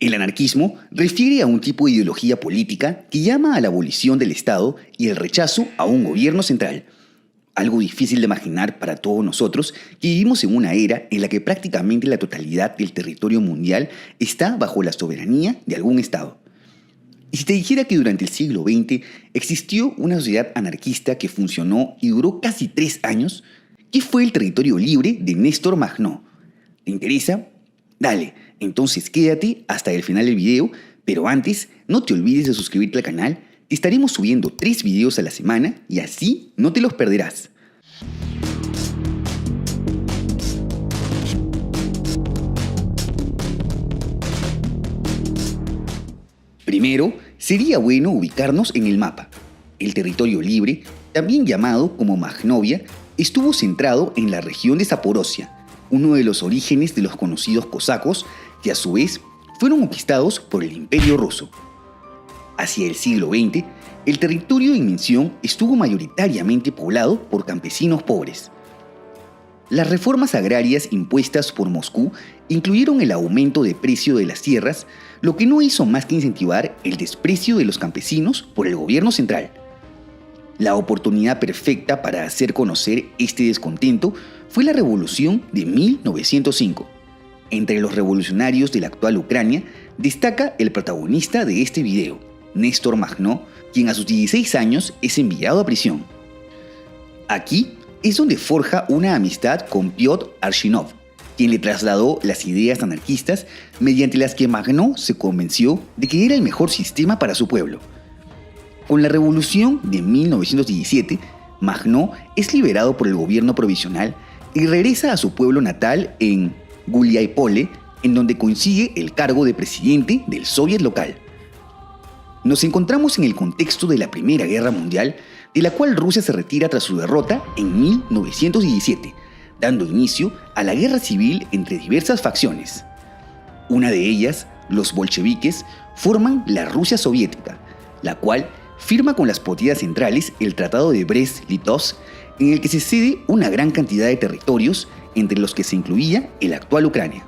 El anarquismo refiere a un tipo de ideología política que llama a la abolición del Estado y el rechazo a un gobierno central. Algo difícil de imaginar para todos nosotros que vivimos en una era en la que prácticamente la totalidad del territorio mundial está bajo la soberanía de algún Estado. Y si te dijera que durante el siglo XX existió una sociedad anarquista que funcionó y duró casi 3 años, ¿qué fue el territorio libre de Néstor Magnó? ¿Te interesa? Dale, entonces quédate hasta el final del video, pero antes no te olvides de suscribirte al canal. Estaremos subiendo 3 videos a la semana y así no te los perderás. Primero, sería bueno ubicarnos en el mapa. El territorio libre, también llamado como Magnovia, estuvo centrado en la región de Zaporozhia, uno de los orígenes de los conocidos cosacos, que a su vez fueron conquistados por el Imperio Ruso. Hacia el siglo XX, el territorio en mención estuvo mayoritariamente poblado por campesinos pobres. Las reformas agrarias impuestas por Moscú incluyeron el aumento de precio de las tierras, lo que no hizo más que incentivar el desprecio de los campesinos por el gobierno central. La oportunidad perfecta para hacer conocer este descontento fue la revolución de 1905. Entre los revolucionarios de la actual Ucrania destaca el protagonista de este video, Néstor Magnó, quien a sus 16 años es enviado a prisión. Aquí es donde forja una amistad con Piotr Archinov, quien le trasladó las ideas anarquistas mediante las que Magnó se convenció de que era el mejor sistema para su pueblo. Con la revolución de 1917, Magnó es liberado por el gobierno provisional y regresa a su pueblo natal en Guliáipole, en donde consigue el cargo de presidente del soviet local. Nos encontramos en el contexto de la Primera Guerra Mundial, de la cual Rusia se retira tras su derrota en 1917, dando inicio a la guerra civil entre diversas facciones. Una de ellas, los bolcheviques, forman la Rusia soviética, la cual firma con las potencias centrales el Tratado de Brest-Litovsk, en el que se cede una gran cantidad de territorios, entre los que se incluía el actual Ucrania.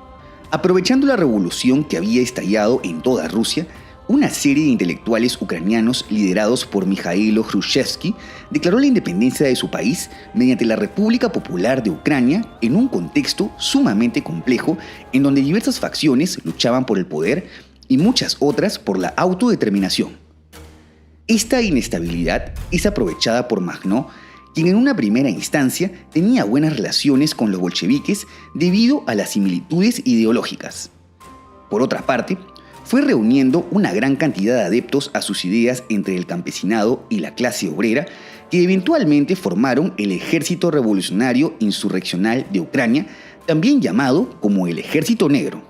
Aprovechando la revolución que había estallado en toda Rusia, una serie de intelectuales ucranianos liderados por Mikhailo Khrushchevsky declaró la independencia de su país mediante la República Popular de Ucrania en un contexto sumamente complejo en donde diversas facciones luchaban por el poder y muchas otras por la autodeterminación. Esta inestabilidad es aprovechada por Magnó, quien en una primera instancia tenía buenas relaciones con los bolcheviques debido a las similitudes ideológicas. Por otra parte, fue reuniendo una gran cantidad de adeptos a sus ideas entre el campesinado y la clase obrera, que eventualmente formaron el Ejército Revolucionario Insurreccional de Ucrania, también llamado como el Ejército Negro.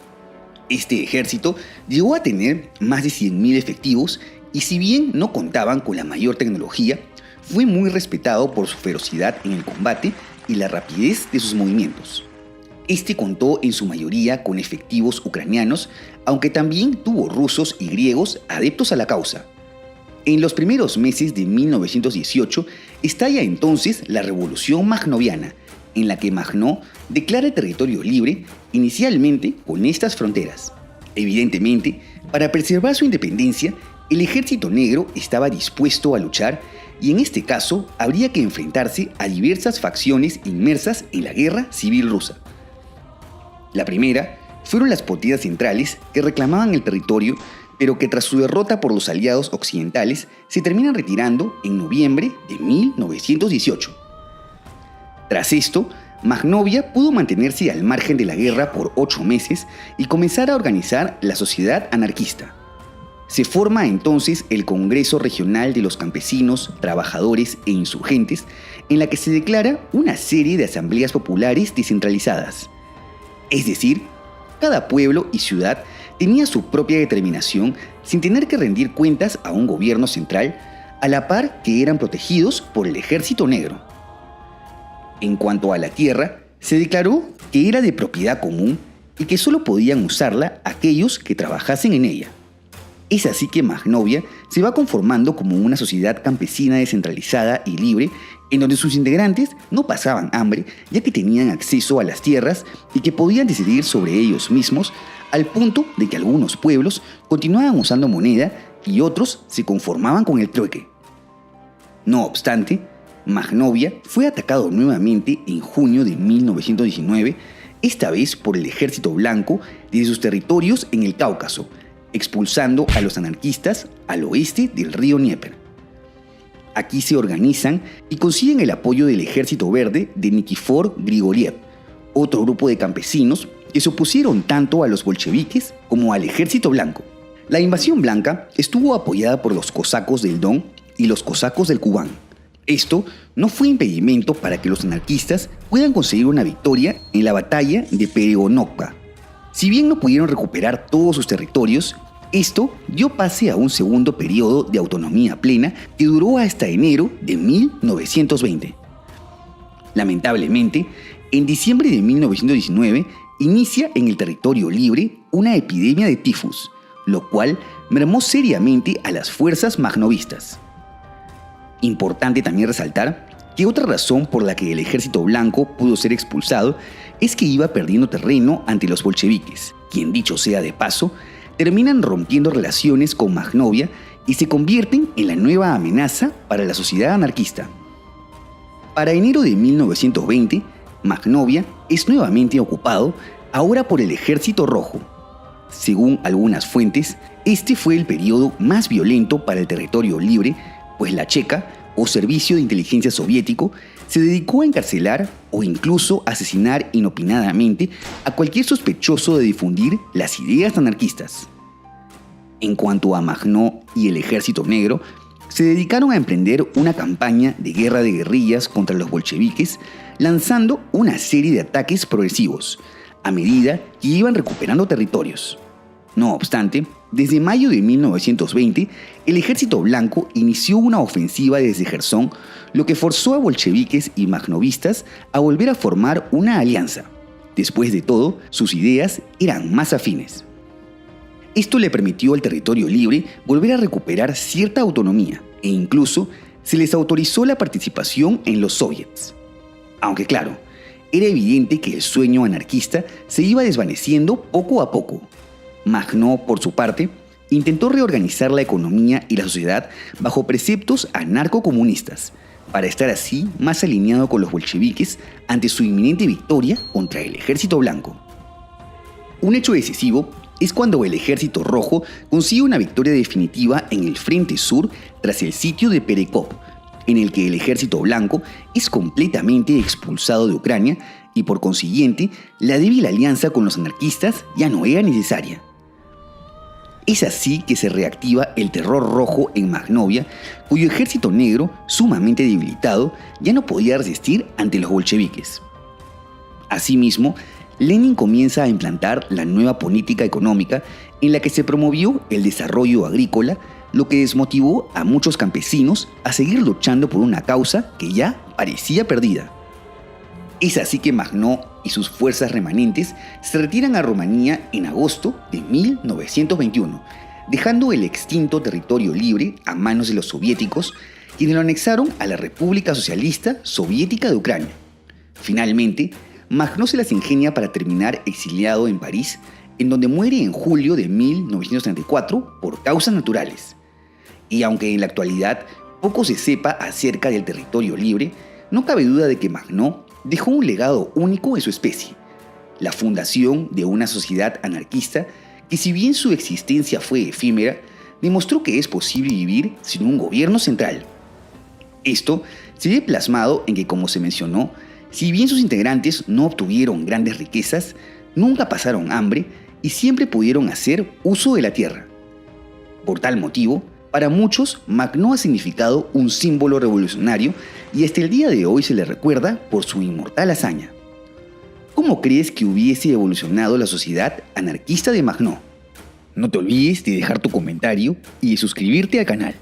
Este ejército llegó a tener más de 100.000 efectivos y si bien no contaban con la mayor tecnología, fue muy respetado por su ferocidad en el combate y la rapidez de sus movimientos. Este contó en su mayoría con efectivos ucranianos, aunque también tuvo rusos y griegos adeptos a la causa. En los primeros meses de 1918 estalla entonces la Revolución Magnoviana, en la que Magnó declara el territorio libre, inicialmente con estas fronteras. Evidentemente, para preservar su independencia, el Ejército Negro estaba dispuesto a luchar y en este caso habría que enfrentarse a diversas facciones inmersas en la Guerra Civil Rusa. La primera fueron las potencias centrales que reclamaban el territorio, pero que tras su derrota por los aliados occidentales se terminan retirando en noviembre de 1918. Tras esto, Magnovia pudo mantenerse al margen de la guerra por 8 meses y comenzar a organizar la sociedad anarquista. Se forma entonces el Congreso Regional de los Campesinos, Trabajadores e Insurgentes, en la que se declara una serie de asambleas populares descentralizadas. Es decir, cada pueblo y ciudad tenía su propia determinación sin tener que rendir cuentas a un gobierno central, a la par que eran protegidos por el Ejército Negro. En cuanto a la tierra, se declaró que era de propiedad común y que solo podían usarla aquellos que trabajasen en ella. Es así que Magnovia se va conformando como una sociedad campesina descentralizada y libre, en donde sus integrantes no pasaban hambre ya que tenían acceso a las tierras y que podían decidir sobre ellos mismos, al punto de que algunos pueblos continuaban usando moneda y otros se conformaban con el trueque. No obstante, Magnovia fue atacado nuevamente en junio de 1919, esta vez por el ejército blanco desde sus territorios en el Cáucaso, expulsando a los anarquistas al oeste del río Dnieper. Aquí se organizan y consiguen el apoyo del Ejército Verde de Nikifor Grigoriev, otro grupo de campesinos que se opusieron tanto a los bolcheviques como al Ejército Blanco. La invasión blanca estuvo apoyada por los cosacos del Don y los cosacos del Kubán. Esto no fue impedimento para que los anarquistas puedan conseguir una victoria en la batalla de Peregonovka. Si bien no pudieron recuperar todos sus territorios, esto dio pase a un segundo periodo de autonomía plena que duró hasta enero de 1920. Lamentablemente, en diciembre de 1919 inicia en el territorio libre una epidemia de tifus, lo cual mermó seriamente a las fuerzas magnovistas. Importante también resaltar que otra razón por la que el ejército blanco pudo ser expulsado es que iba perdiendo terreno ante los bolcheviques, quien, dicho sea de paso, terminan rompiendo relaciones con Magnovia y se convierten en la nueva amenaza para la sociedad anarquista. Para enero de 1920, Magnovia es nuevamente ocupado, ahora por el Ejército Rojo. Según algunas fuentes, este fue el periodo más violento para el territorio libre, pues la Checa, o Servicio de Inteligencia Soviético, se dedicó a encarcelar o incluso asesinar inopinadamente a cualquier sospechoso de difundir las ideas anarquistas. En cuanto a Magnó y el Ejército Negro, se dedicaron a emprender una campaña de guerra de guerrillas contra los bolcheviques, lanzando una serie de ataques progresivos, a medida que iban recuperando territorios. No obstante, desde mayo de 1920, el Ejército Blanco inició una ofensiva desde Jersón, lo que forzó a bolcheviques y magnovistas a volver a formar una alianza. Después de todo, sus ideas eran más afines. Esto le permitió al territorio libre volver a recuperar cierta autonomía e incluso se les autorizó la participación en los soviets. Aunque claro, era evidente que el sueño anarquista se iba desvaneciendo poco a poco. Magnó, por su parte, intentó reorganizar la economía y la sociedad bajo preceptos anarcocomunistas, para estar así más alineado con los bolcheviques ante su inminente victoria contra el Ejército Blanco. Un hecho decisivo es cuando el Ejército Rojo consigue una victoria definitiva en el Frente Sur tras el sitio de Perekop, en el que el Ejército Blanco es completamente expulsado de Ucrania y por consiguiente la débil alianza con los anarquistas ya no era necesaria. Es así que se reactiva el terror rojo en Magnovia, cuyo ejército negro, sumamente debilitado, ya no podía resistir ante los bolcheviques. Asimismo, Lenin comienza a implantar la nueva política económica en la que se promovió el desarrollo agrícola, lo que desmotivó a muchos campesinos a seguir luchando por una causa que ya parecía perdida. Es así que Magnó y sus fuerzas remanentes se retiran a Rumanía en agosto de 1921, dejando el extinto territorio libre a manos de los soviéticos, quienes lo anexaron a la República Socialista Soviética de Ucrania. Finalmente, Magnó se las ingenia para terminar exiliado en París, en donde muere en julio de 1934 por causas naturales. Y aunque en la actualidad poco se sepa acerca del territorio libre, no cabe duda de que Magnó dejó un legado único en su especie, la fundación de una sociedad anarquista que, si bien su existencia fue efímera, demostró que es posible vivir sin un gobierno central. Esto se ve plasmado en que, como se mencionó, si bien sus integrantes no obtuvieron grandes riquezas, nunca pasaron hambre y siempre pudieron hacer uso de la tierra. Por tal motivo, para muchos, Magnó ha significado un símbolo revolucionario y hasta el día de hoy se le recuerda por su inmortal hazaña. ¿Cómo crees que hubiese evolucionado la sociedad anarquista de Magnó? No te olvides de dejar tu comentario y de suscribirte al canal.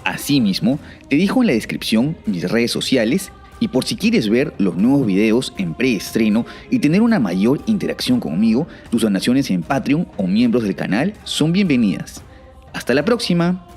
Asimismo, te dejo en la descripción mis redes sociales y por si quieres ver los nuevos videos en preestreno y tener una mayor interacción conmigo, tus donaciones en Patreon o miembros del canal son bienvenidas. ¡Hasta la próxima!